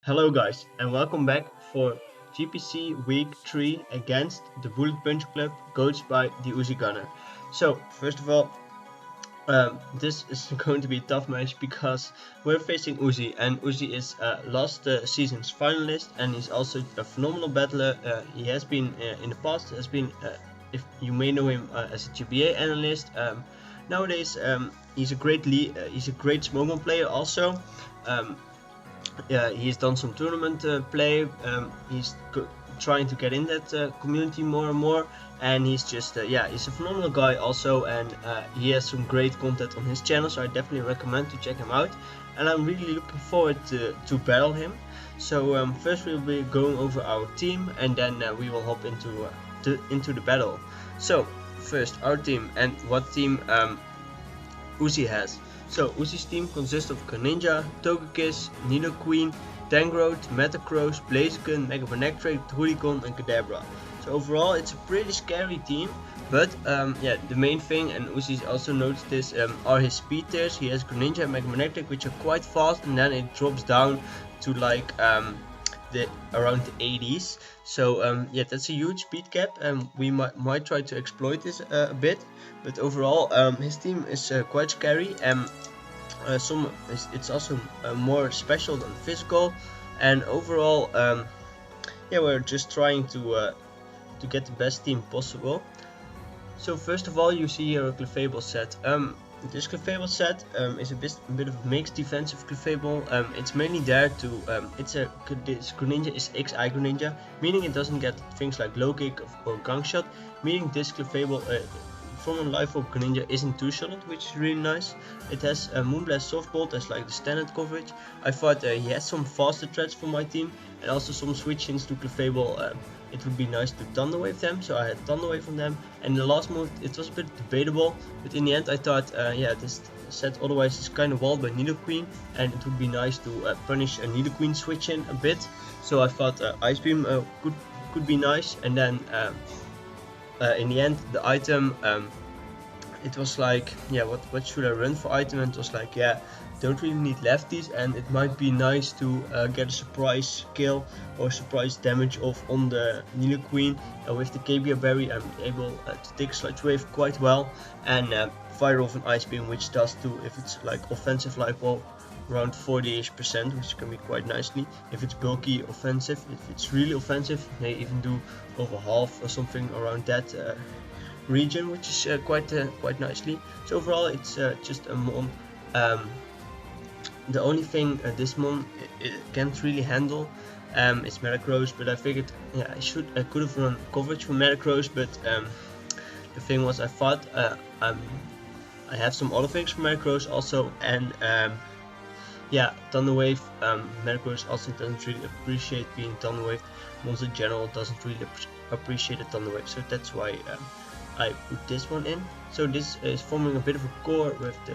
Hello guys and welcome back for GPC Week 3 against the Bullet Punch Club coached by TheUzigunner. So first of all, this is going to be a tough match because we're facing Uzi, and Uzi is last season's finalist, and he's also a phenomenal battler. He has been in the past, if you may know him as a GBA analyst. Nowadays he's a great smoke on player also. Yeah, he's done some tournament play. He's trying to get in that community more and more, and he's just he's a phenomenal guy also, and he has some great content on his channel, so I definitely recommend to check him out, and I'm really looking forward to battle him. So first we'll be going over our team, and then we will hop into the battle. So first our team, and what team Uzi has. So Uzi's team consists of Greninja, Togekiss, Nidoqueen, Tangrowth, Metagross, Blaziken, Mega Manectric, Drudicon and Kadabra. So overall it's a pretty scary team, but the main thing, and Uzi's also noticed this, are his speed tiers. He has Greninja and Mega Manectric, which are quite fast, and then it drops down to like around the 80s. So that's a huge speed cap, and we might try to exploit this a bit. But overall, his team is quite scary, and it's also more special than physical. And overall, we're just trying to get the best team possible. So first of all, you see here a Clefable set. This Clefable set is a bit of a mixed defensive Clefable. It's mainly there to this Greninja is XI Greninja, meaning it doesn't get things like low kick or gunk shot, meaning this Clefable from a life of Greninja isn't two-shotted, which is really nice. It has Moonblast Softbolt as like the standard coverage. I thought he has some faster threats for my team, and also some switch-ins to Clefable. It would be nice to Thunder Wave them, so I had Thunder Wave on them. And the last move, it was a bit debatable, but in the end I thought, this set otherwise is kind of walled by Nidoqueen, and it would be nice to punish a Nidoqueen switch-in a bit. So I thought Ice Beam could be nice, and then in the end the item, it was like, what should I run for item, and it was like, don't really need lefties, and it might be nice to get a surprise kill or surprise damage off on the Nidoqueen. With the KBR Berry I'm able to take Sludge Wave quite well, and fire off an Ice Beam, which does too if it's like offensive life ball, around 40ish%, which can be quite nicely. If it's bulky offensive, if it's really offensive, it may even do over half or something around that region, which is quite nicely. So overall it's just a mon. The only thing this mon it can't really handle is Metagross, but I figured I could have run coverage for Metagross, but the thing was I thought I have some other things for Metagross also, and Thunder Wave. Metagross also doesn't really appreciate being Thunder Wave. Mons in general doesn't really appreciate a Thunder Wave, so that's why I put this one in. So this is forming a bit of a core with the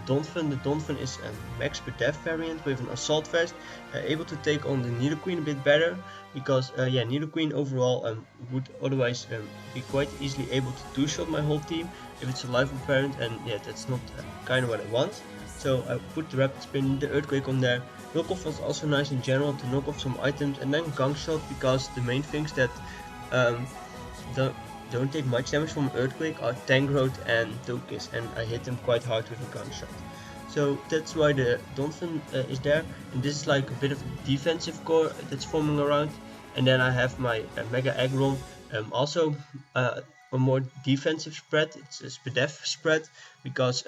Donphan. The Donphan is a max per def variant with an assault vest, able to take on the Nidoqueen a bit better, because Nidoqueen overall would otherwise be quite easily able to two-shot my whole team if it's a life parent, and that's not kind of what I want. So I put the Rapid Spin, the Earthquake on there. Knockoff was also nice in general to knock off some items, and then Gunk Shot, because the main things that don't take much damage from Earthquake are Tangrowth and Togekiss, and I hit them quite hard with a Gunk Shot. So that's why the Donphan is there, and this is like a bit of a defensive core that's forming around. And then I have my Mega Aggron, also a more defensive spread. It's a Spadef spread, because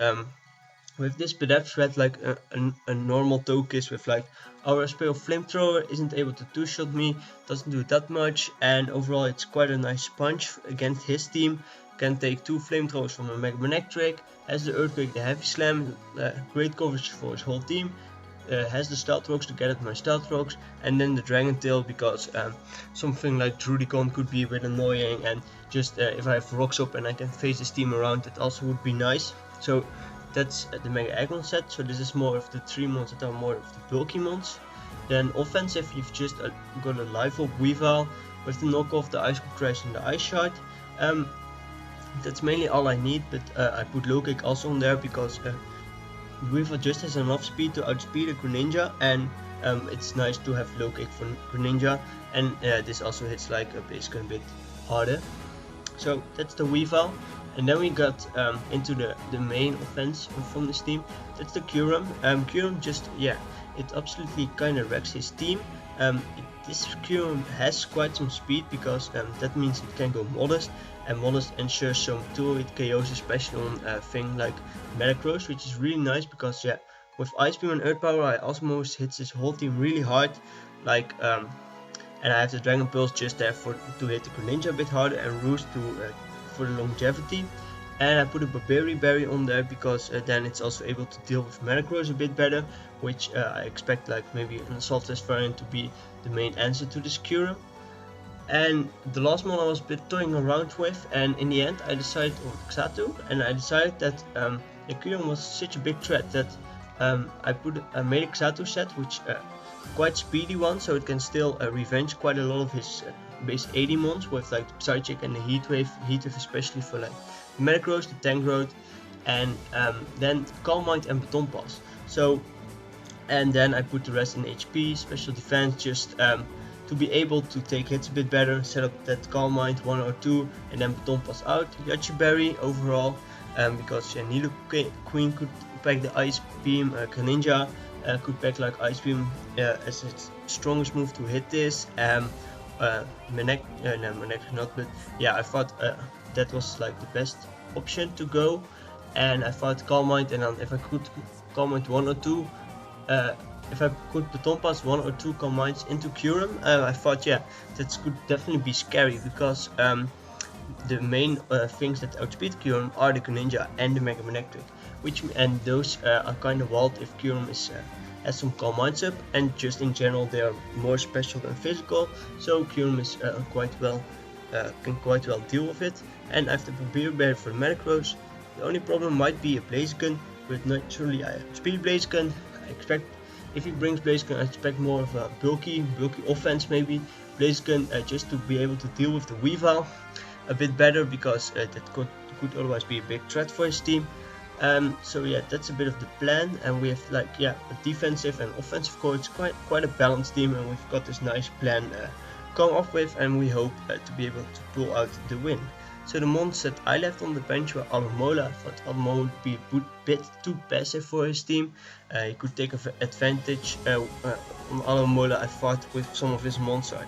with this Spadef spread, like a normal Togekiss with like Aura Spray or Flamethrower isn't able to two-shot me, doesn't do that much, and overall it's quite a nice punch against his team. Can take 2 Flamethrowers from a Mega Manectric, has the Earthquake, the Heavy Slam, great coverage for his whole team, has the Stealth Rocks to get at my Stealth Rocks, and then the Dragon Tail, because something like Drudicon could be a bit annoying, and just if I have rocks up and I can face his team around, that also would be nice. So that's the Mega Aggron set. So this is more of the 3 mons that are more of the bulky mons. Then offensive, you've just got a Life Orb Weavile with the knockoff, the Ice Cold Crash and the Ice Shard. That's mainly all I need, but I put Low Kick also on there because Weavile just has enough speed to outspeed a Greninja, and it's nice to have low kick for Greninja, and this also hits like a Blaziken a bit harder. So that's the Weavile. And then we got into the main offense from this team. That's the Kyurem. Kyurem just, yeah, it absolutely kind of wrecks his team. This Kyurem has quite some speed, because that means it can go Modest, and Modest ensures some 2-hit KOs, especially on a thing like Metagross, which is really nice, because yeah, with Ice Beam and Earth Power, I almost hits his whole team really hard, like and I have the Dragon Pulse just there to hit the Greninja a bit harder, and Roost for the longevity. And I put a Barberry Berry on there, because then it's also able to deal with Metagross a bit better, which I expect like maybe an Assault Vest variant to be the main answer to this Kyurem. And the last one I was a bit toying around with, and in the end I decided on Xatu, and I decided that the Kyurem was such a big threat that I made a Xatu set, which quite speedy one, so it can still revenge quite a lot of his base 80 mons with like Psychic and the Heat Wave especially for like the Metagross, the Tangrowth, and then Calm Mind and Baton Pass. So, and then I put the rest in HP, special defense, just to be able to take hits a bit better, set up that Calm Mind 1 or 2, and then Baton Pass out. Yachi Berry overall, because Nido Queen could pack the Ice Beam, Greninja could pack like Ice Beam as its strongest move to hit this. Manek not, but yeah, I thought that was like the best option to go, and I thought Calm Mind, and then if I could Calm Mind 1 or 2, if I could Baton Pass 1 or 2 Calm Minds into Kyurem, I thought yeah, that could definitely be scary, because the main things that outspeed Kyurem are the Greninja and the Mega Manectric, and those are kind of walled if Kyurem has some Calm Minds up, and just in general they are more special than physical, so Kyurem is can quite well deal with it. And I have the Barberry Berry for the Metagross. The only problem might be a Blaziken, but naturally I have Speed Blaziken. I expect if he brings Blaziken, I expect more of a bulky offense maybe. Blaziken just to be able to deal with the Weavile a bit better, because that could otherwise be a big threat for his team. So yeah, that's a bit of the plan, and we have like yeah, a defensive and offensive core. It's quite a balanced team, and we've got this nice plan come up with, and we hope to be able to pull out the win. So the mons that I left on the bench were Alomola. I thought Alomola would be a bit too passive for his team. He could take advantage on Alomola, I thought, with some of his mons. I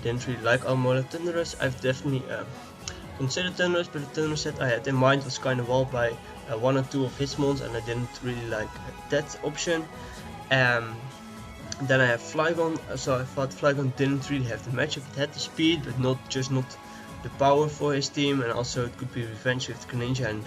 didn't really like Alomola. Thundurus, I've definitely considered Thundurus, but the Thundurus set I had in mind was kind of walled by 1 or 2 of his mons, and I didn't really like that option. Then I have Flygon, so I thought Flygon didn't really have the matchup. It had the speed, but not the power for his team, and also it could be revenge with Greninja and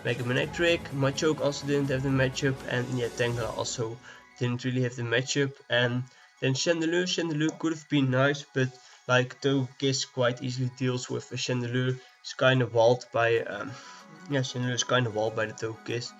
Mega Manectric. Machoke also didn't have the matchup, and yeah, Tangela also didn't really have the matchup. And then Chandelure could have been nice, but like Togekiss quite easily deals with a Chandelure. It's kind of walled by Chandelure is kind of walled by the Togekiss.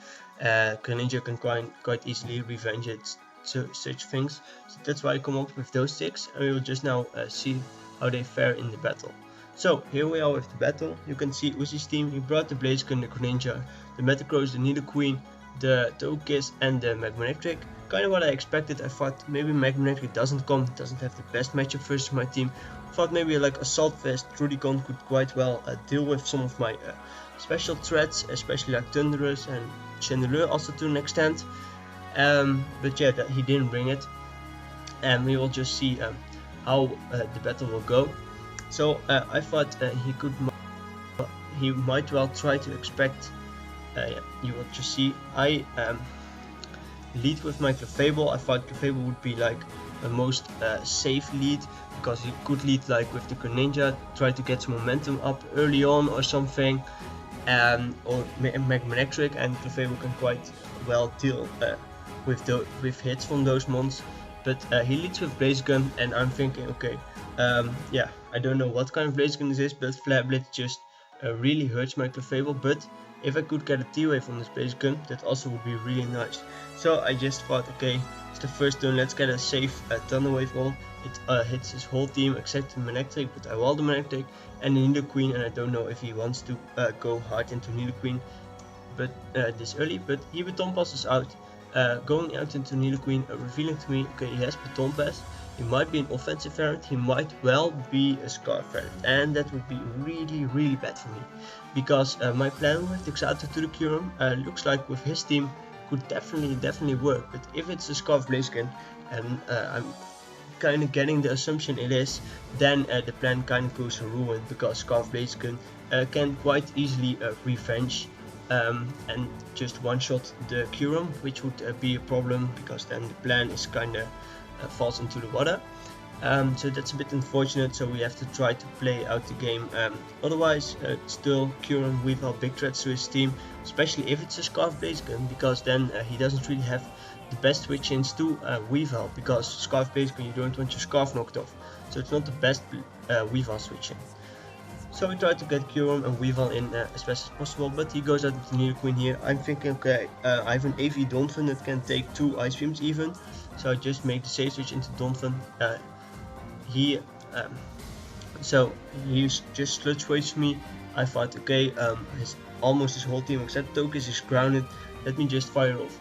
Greninja can quite easily revenge it. So such things, so that's why I come up with those 6, and we will just now see how they fare in the battle. So here we are with the battle. You can see Uzi's team. He brought the Blaziken, the Greninja, the Metagross, the Nidoqueen, the Togekiss, and the Magmanectric. Kind of what I expected. I thought maybe Magmanectric doesn't have the best matchup versus my team. I thought maybe like Assault Vest Rudicon could quite well deal with some of my special threats, especially like Thundurus and Chandelure also to an extent. But yeah, he didn't bring it, and we will just see how the battle will go. So I thought he might well try to expect. You will just see. I lead with my Clefable. I thought Clefable would be like the most safe lead, because he could lead like with the Greninja, try to get some momentum up early on or something, or Magmanectric, and Clefable can quite well deal with hits from those mons. But he leads with Blaziken, and I'm thinking, okay, yeah, I don't know what kind of Blaziken this is, but Flare Blitz just really hurts my Clefable. But if I could get a T-Wave from this Blaziken, that also would be really nice. So I just thought, okay, it's the first turn, let's get a safe Thunder Wave on. It hits his whole team except the Manectric, but I wall the Manectric and the Nidoqueen, and I don't know if he wants to go hard into Nidoqueen but this early. But he Baton passes out, going out into Needle Queen, revealing to me, okay, he has Baton Pass, he might be an offensive variant, he might well be a Scarf variant, and that would be really bad for me, because my plan with Exalted to the Curum looks like with his team could definitely work, but if it's a Scarf Blaziken, and I'm kind of getting the assumption it is, then the plan kind of goes ruined, because Scarf Blaziken can quite easily revenge and just one-shot the Curum, which would be a problem, because then the plan is kind of falls into the water. So that's a bit unfortunate, so we have to try to play out the game. Otherwise, still Curum Weavile big threats to his team, especially if it's a Scarf Blaziken, because then he doesn't really have the best switch-ins to Weavile, because Scarf Blaziken, you don't want your Scarf knocked off, so it's not the best Weavile switch-in. So we try to get Curum and Weavile in as best as possible, but he goes out with the Needle Queen here. I'm thinking, okay, I have an AV Donphan that can take 2 Ice Beams even, so I just make the safe switch into Donphan. So he just sludge waves me. I thought, okay, almost his whole team except Tokus is grounded. Let me just fire off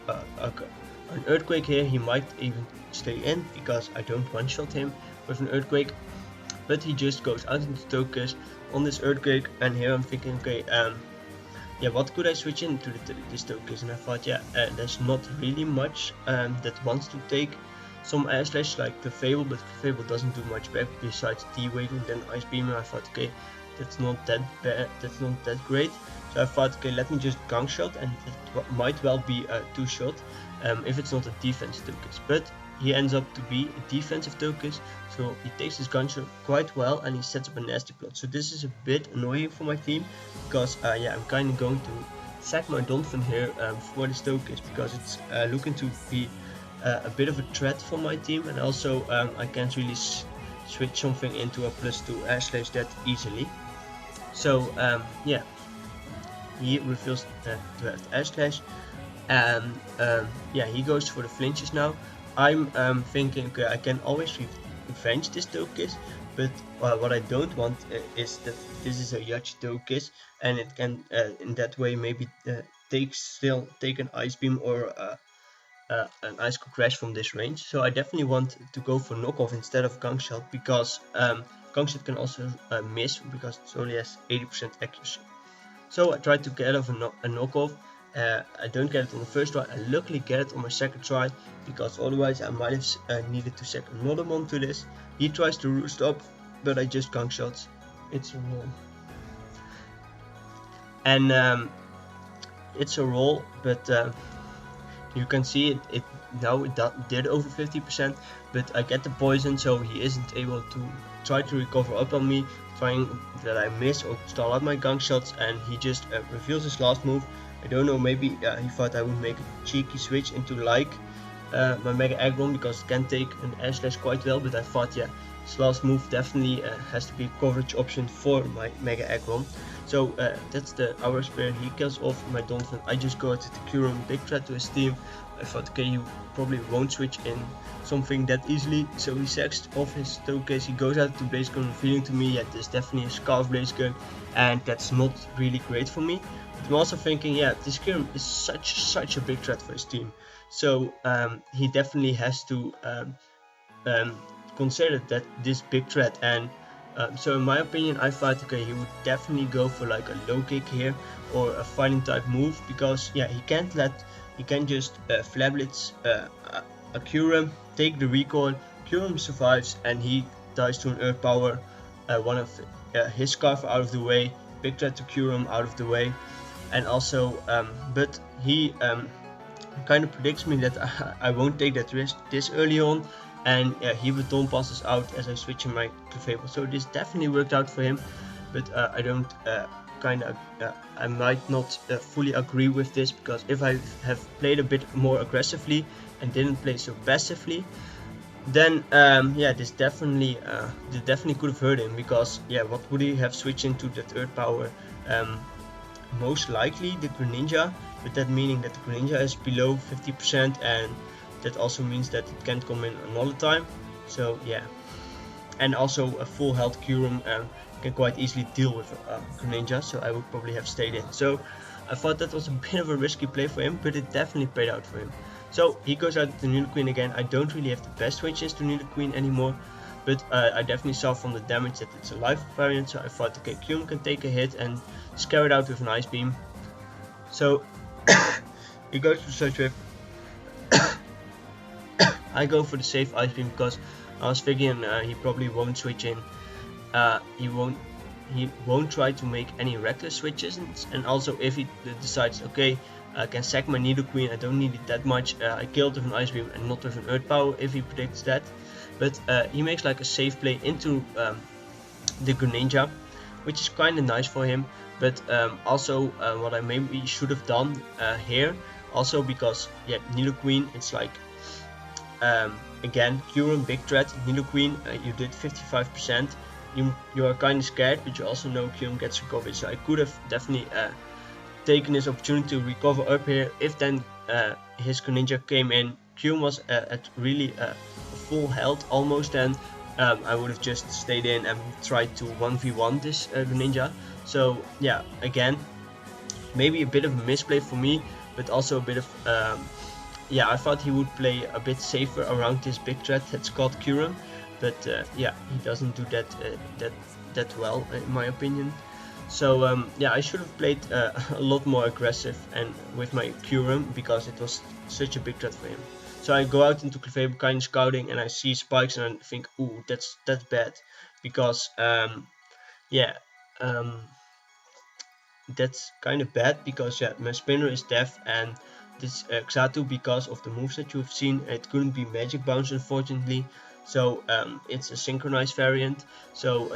an Earthquake here. He might even stay in, because I don't one-shot him with an Earthquake. But he just goes out into Tokus on this Earthquake, and here I'm thinking, okay, yeah, what could I switch into this Tokus? And I thought, yeah, there's not really much that wants to take some Air Slash like the Fable, but Fable doesn't do much back besides T-Wave and then Ice Beam. I thought, okay, that's not that bad, that's not that great. So I thought, okay, let me just Gunk Shot, and it might well be a 2-shot if it's not a defensive Tokus. But he ends up to be a defensive Tokus, so he takes his Gunk Shot quite well, and he sets up a nasty plot. So this is a bit annoying for my team, because yeah, I'm kind of going to sack my Donphan here for this Tokus, because it's looking to be a bit of a threat for my team, and also I can't really switch something into a +2 Air Slash that easily. So yeah, he reveals to have Air Slash, and yeah, he goes for the flinches now. I'm thinking, okay, I can always revenge this Tokus, but what I don't want is that this is a Yacht Tokus, and it can in that way maybe take an Ice Beam or an Ice Cold Crash from this range. So I definitely want to go for knockoff instead of Gunk Shot, because Gunk Shot can also miss, because it only has 80% accuracy. So I tried to get off a knockoff. I don't get it on the first try. I luckily get it on my second try, because otherwise I might have needed to sack another one to this. He tries to roost up, but I just Gunk Shots. It's a roll. And it's a roll, but you can see it now it did over 50%, but I get the poison, so he isn't able to try to recover up on me, trying that I miss or stall out my Gunk Shots, and he just reveals his last move. I don't know, maybe he thought I would make a cheeky switch into like my Mega Aggron, because it can take an Air Slash quite well, but I thought, yeah, his last move definitely has to be a coverage option for my Mega Aggron. So that's the Hour Spear. He kills off my Donphan. I just go to the Curum, big threat to his team. I thought, okay, he probably won't switch in something that easily, so he sacks off his Tokus. He goes out to Blaziken, revealing to me that there's definitely a Scarf Blaziken, and that's not really great for me. But I'm also thinking, yeah, this Curum is such a big threat for his team, so he definitely has to consider that this big threat. And so in my opinion, I thought, okay, he would definitely go for like a low kick here or a fighting type move, because yeah, he can't just Flare Blitz a Curum, take the recoil, Curum survives, and he dies to an Earth Power, one of his Scarf out of the way, big threat to Curum out of the way, and also but he kind of predicts me that I won't take that risk this early on, and he Baton passes out as I switch him to Fable. So this definitely worked out for him, but I don't I might not fully agree with this, because if I have played a bit more aggressively and didn't play so passively, then yeah, this definitely could have hurt him, because yeah, what would he have switched into that Earth Power? Most likely the Greninja, but that meaning that the Greninja is below 50%, and that also means that it can't come in another time. So yeah, and also a full health Curum can quite easily deal with Greninja, so I would probably have stayed in. So I thought that was a bit of a risky play for him, but it definitely paid out for him. So he goes out to Nido Queen again. I don't really have the best switches to Nido Queen anymore, but I definitely saw from the damage that it's a life variant, so I thought, okay, Kyurem can take a hit and scare it out with an Ice Beam. So he goes for Surge Whip. I go for the safe Ice Beam because I was figuring he probably won't switch in. He won't try to make any reckless switches, and also if he decides, okay, I can sack my Nido Queen, I don't need it that much, I kill it with an Ice Beam and not with an Earth Power if he predicts that. But he makes like a safe play into the Greninja, which is kind of nice for him. But also what I maybe should have done here, also because yeah, Nido Queen, it's like again, Kyurem, big threat. Nido Queen, you did 55%. You are kind of scared, but you also know Kyurem gets recovered. So I could have definitely taken this opportunity to recover up here. If then his Greninja came in, Kyurem was at really full health almost, then I would have just stayed in and tried to 1v1 this Greninja. So yeah, again, maybe a bit of a misplay for me, but also a bit of yeah, I thought he would play a bit safer around this big threat that's called Kyurem, but yeah, he doesn't do that well in my opinion. So yeah, I should have played a lot more aggressive and with my Kyurem, because it was such a big threat for him. So I go out into Clefable kind of scouting, and I see spikes and I think, ooh, that's bad, because yeah, that's kind of bad, because yeah, my spinner is deaf, and this Xatu, because of the moves that you've seen, it couldn't be Magic Bounce unfortunately. So it's a synchronized variant, so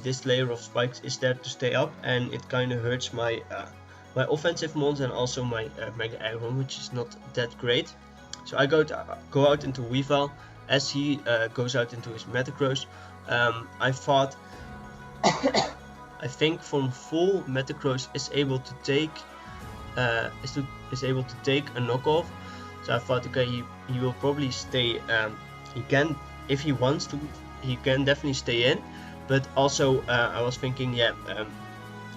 this layer of spikes is there to stay up, and it kind of hurts my my offensive mons and also my Mega Aggron, which is not that great. So I go out into Weavile as he goes out into his Metagross. I thought I think from full Metagross is able to take is able to take a knockoff. So I thought, okay, he will probably stay. He can, if he wants to, he can definitely stay in. But also I was thinking, yeah,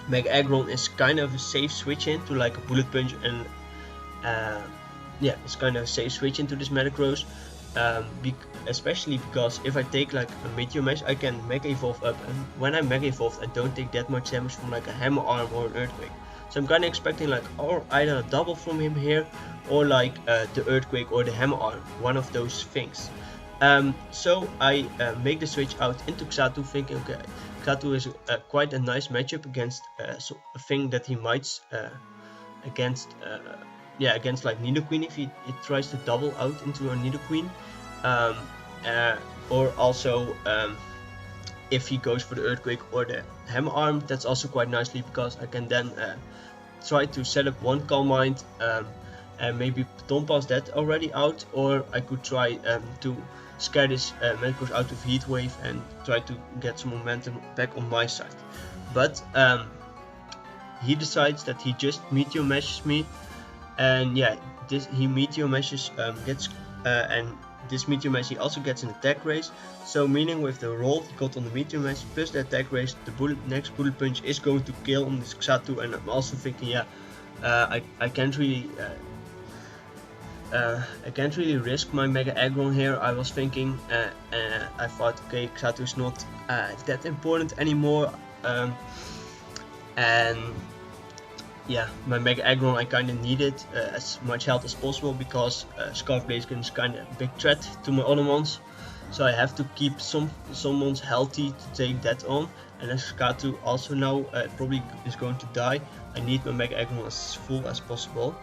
Mega Aggron is kind of a safe switch into like a Bullet Punch, and yeah, it's kind of a safe switch into this Metagross. Especially because if I take like a Meteor Mash, I can Mega Evolve up, and when I Mega Evolve, I don't take that much damage from like a Hammer Arm or an Earthquake. So I'm kind of expecting like either a double from him here, or like the Earthquake or the Hammer Arm, one of those things. So I make the switch out into Xatu, thinking, okay, Xatu is quite a nice matchup against so a thing that he might against yeah, against like Nido Queen, if it tries to double out into a Nido Queen, or also if he goes for the Earthquake or the Hammer Arm. That's also quite nicely, because I can then try to set up one Calm Mind and maybe Baton Pass that already out, or I could try to scare this Metagross out with Heat Wave and try to get some momentum back on my side. But he decides that he just Meteor Mashes me, and yeah, he Meteor Mashes gets and this Meteor Mash he also gets an attack raise. So meaning with the roll he got on the Meteor Mash plus the attack raise, the next Bullet Punch is going to kill on this Xatu. And I'm also thinking, yeah, I can't really risk my Mega Aggron here. I was thinking, I thought, okay, Xatu is not that important anymore, and yeah, my Mega Aggron I kind of needed as much health as possible, because Scarf Blaziken is kind of a big threat to my other mons. So I have to keep some mons healthy to take that on. And as Xatu also now probably is going to die, I need my Mega Aggron as full as possible.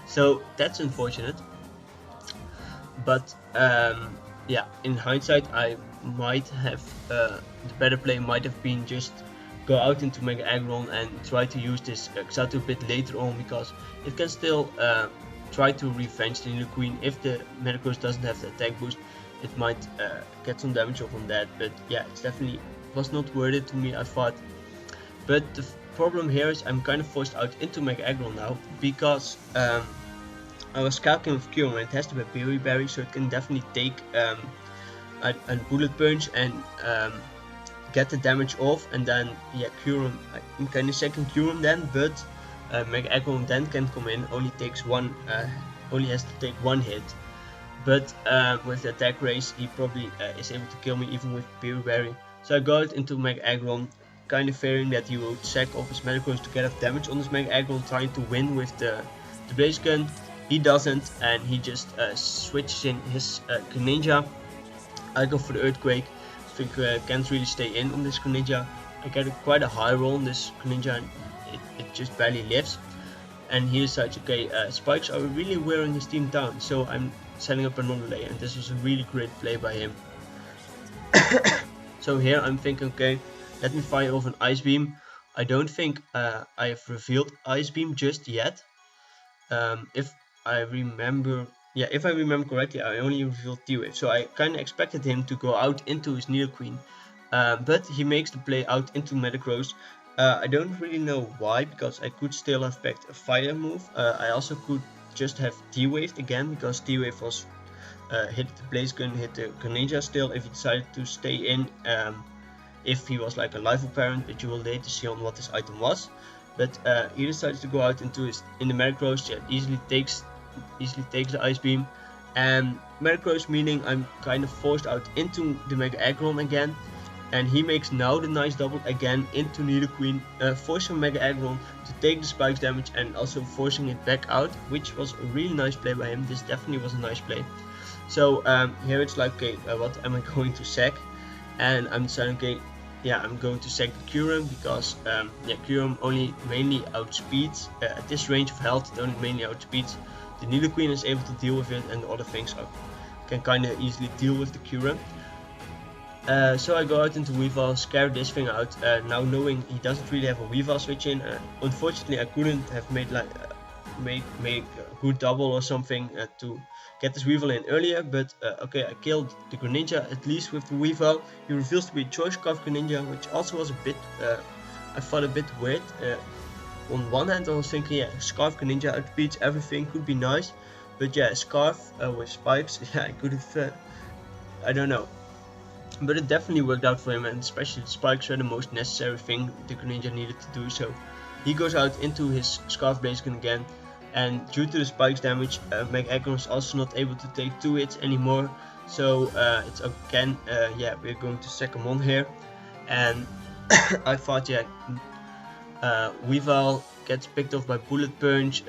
So that's unfortunate. But yeah, in hindsight, I might have the better play might have been just go out into Mega Aggron and try to use this Xatu a bit later on, because it can still try to revenge the Nido Queen. If the Metagross doesn't have the attack boost, it might get some damage off on that. But yeah, it's definitely was not worth it to me, I thought. But the problem here is I'm kind of forced out into Mega Aggron now, because I was calculating with Kyurem, and it has to be Berry Berry, so it can definitely take a Bullet Punch and get the damage off, and then yeah, Kyurem, I'm kind of second Kyurem then, but Mega Aggron then can come in, only has to take one hit. But with the attack race, he probably is able to kill me even with Berry. So I go out into Mega Aggron, kind of fearing that he will sack off his Metagross to get off damage on his Mega Aggron, trying to win with the Blaziken. He doesn't, and he just switches in his Greninja. I go for the Earthquake. I think can't really stay in on this Greninja. I get quite a high roll on this Greninja, and it just barely lives. And he decides, okay, spikes are really wearing his team down, so I'm setting up another layer, and this was a really great play by him. So here I'm thinking, okay, let me fire off an Ice Beam. I don't think I have revealed Ice Beam just yet. If I remember correctly, I only revealed T-Wave, so I kind of expected him to go out into his Nidoqueen, but he makes the play out into Metagross. I don't really know why, because I could still have backed a fire move. I also could just have T-Waved again, because T-Wave was hit the Blaziken, hit the Greninja still if he decided to stay in. If he was like a live parent, but you will later see on what this item was. But he decides to go out into the Metagross. Yeah, easily takes the Ice Beam, and Metagross, meaning I'm kind of forced out into the Mega Aggron again. And he makes now the nice double again into Nidoqueen, forcing Mega Aggron to take the spikes damage and also forcing it back out, which was a really nice play by him. This definitely was a nice play. So here it's like, okay, what am I going to sack? And I'm deciding, okay, yeah, I'm going to sack the Kyurem, because Kyurem only mainly outspeeds, at this range of health it only mainly outspeeds. The Nidoqueen is able to deal with it, and the other things can kind of easily deal with the Kyurem. So I go out into Weavile, scare this thing out, now knowing he doesn't really have a Weavile switch in. Unfortunately I couldn't have made a good double or something to get this Weavile in earlier, but okay, I killed the Greninja at least with the Weavile. He reveals to be a Choice Scarf Greninja, which also was a bit, I thought a bit weird. On one hand I was thinking, yeah, Scarf Greninja outbeats everything, could be nice, but yeah, Scarf with spikes, yeah, I could have, I don't know. But it definitely worked out for him, and especially the spikes were the most necessary thing the Greninja needed to do. So he goes out into his Scarf Blaziken again, and due to the spikes damage, Mega Aggron is also not able to take 2 hits anymore. So it's again, yeah, we're going to sack him on here. And I thought, yeah, Weavile gets picked off by Bullet Punch,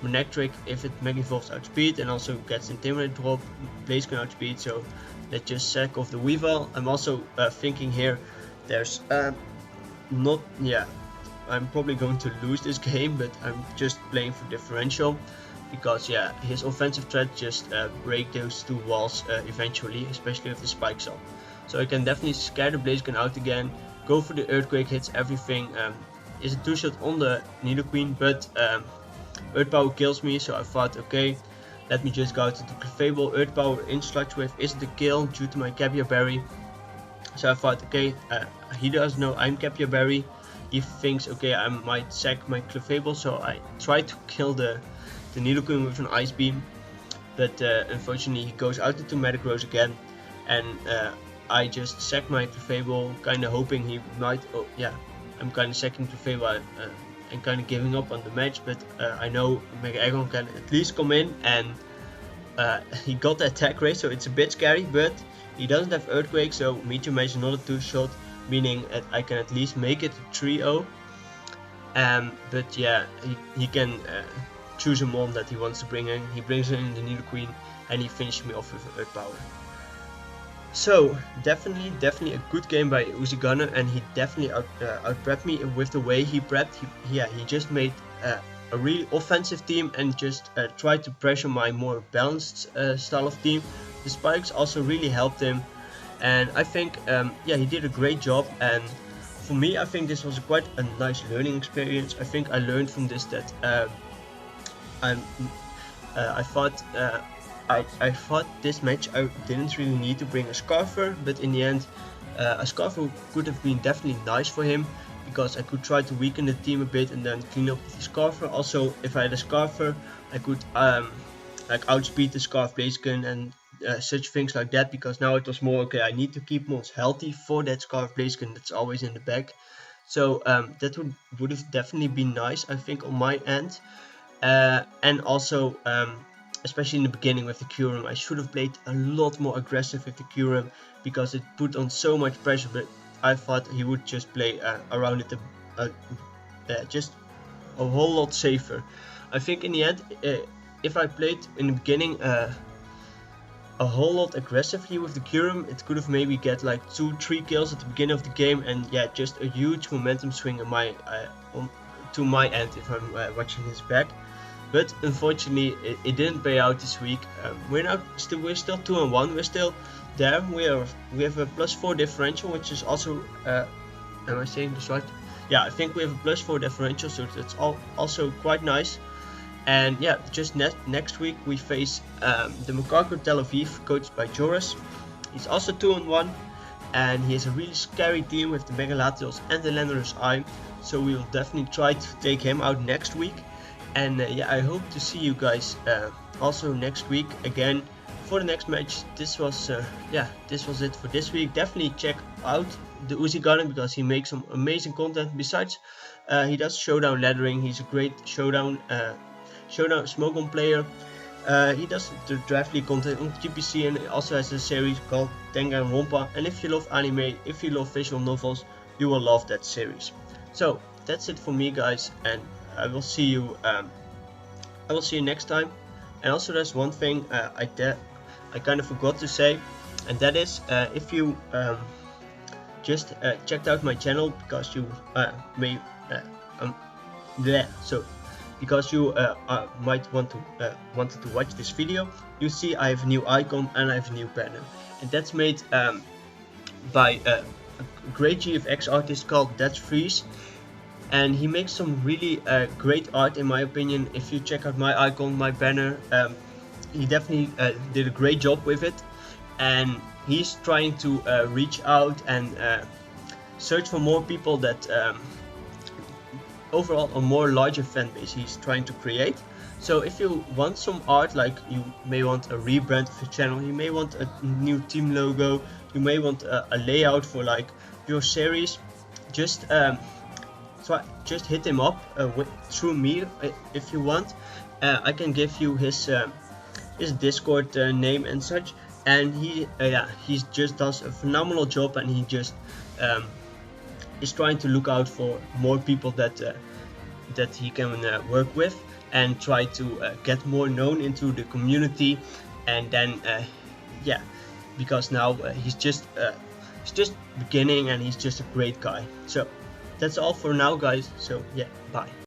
Manectric if it Mega Evolves outspeed, and also gets Intimidate drop, Blaziken outspeed, so let's just sack off the Weavile. I'm also thinking here, there's I'm probably going to lose this game, but I'm just playing for differential, because yeah, his offensive threat just break those 2 walls eventually, especially if the spikes up. So I can definitely scare the Blaziken out again, go for the Earthquake, hits everything. Is a 2-shot on the Nidoqueen, but Earth Power kills me, so I thought, okay, let me just go out to the Clefable. Earth Power in Sludge Wave is the kill due to my Capia Berry. So I thought, okay, he doesn't know I'm Capia Berry. He thinks, okay, I might sack my Clefable, so I try to kill the Nidoqueen with an Ice Beam. But unfortunately he goes out into Metagross again, and I just sack my Clefable, kind of hoping he might, oh yeah, I'm kind of sacking Clefable and kind of giving up on the match, but I know Mega Aggron can at least come in, and he got the attack rate, so it's a bit scary, but he doesn't have Earthquake, so Meteor Mash is not a 2-shot, meaning that I can at least make it 3-0. But yeah, he can choose a mon that he wants to bring in. He brings in the Nidoqueen, and he finishes me off with Earth Power. So definitely a good game by TheUzigunner, and he definitely out-prepped me with the way he prepped. He just made a really offensive team and just tried to pressure my more balanced style of team. The spikes also really helped him, and I think yeah, he did a great job. And for me, I think this was quite a nice learning experience. I think I learned from this that I thought this match I didn't really need to bring a Scarfer, but in the end a Scarfer could have been definitely nice for him, because I could try to weaken the team a bit and then clean up with the Scarfer. Also, if I had a Scarfer, I could like outspeed the Scarf Blaziken and such things like that, because now it was more, okay, I need to keep mons healthy for that Scarf Blaziken that's always in the back. So that would have definitely been nice, I think, on my end. And also especially in the beginning with the Curum, I should have played a lot more aggressive with the Curum, because it put on so much pressure. But I thought he would just play around it just a whole lot safer. I think in the end, if I played in the beginning a whole lot aggressively with the Curum, it could have maybe get like 2-3 kills at the beginning of the game, and yeah, just a huge momentum swing in my to my end if I'm watching his back. But unfortunately, it didn't pay out this week. We're still 2-1. We're still there. We have a +4 differential, which is also am I saying this right? Yeah, I think we have a +4 differential, so that's also quite nice. And yeah, just next week we face the Macaco Tel Aviv, coached by Joris. He's also 2-1, and he has a really scary team with the Megalatios and the Landorus Eye. So we will definitely try to take him out next week. And yeah, I hope to see you guys also next week again for the next match. This was it for this week. Definitely check out TheUzigunner, because he makes some amazing content. Besides, he does showdown laddering. He's a great showdown smoke on player. He does the draft league content on GPC, and also has a series called Danganronpa. And if you love anime, if you love visual novels, you will love that series. So that's it for me, guys, and I will see you next time. And also, there's one thing I kind of forgot to say, and that is if you just checked out my channel, because you because you might wanted to watch this video, you see I have a new icon and I have a new banner, and that's made by a great GFX artist called That's Freeze. And he makes some really great art, in my opinion. If you check out my icon, my banner, he definitely did a great job with it. And he's trying to reach out and search for more people that overall a more larger fan base he's trying to create. So if you want some art, like you may want a rebrand of your channel, you may want a new team logo, you may want a layout for like your series, just hit him up through me if you want. I can give you his Discord name and such, and he just does a phenomenal job, and he just is trying to look out for more people that he can work with, and try to get more known into the community. And then yeah, because now he's just beginning, and he's just a great guy. So that's all for now, guys. So yeah, bye.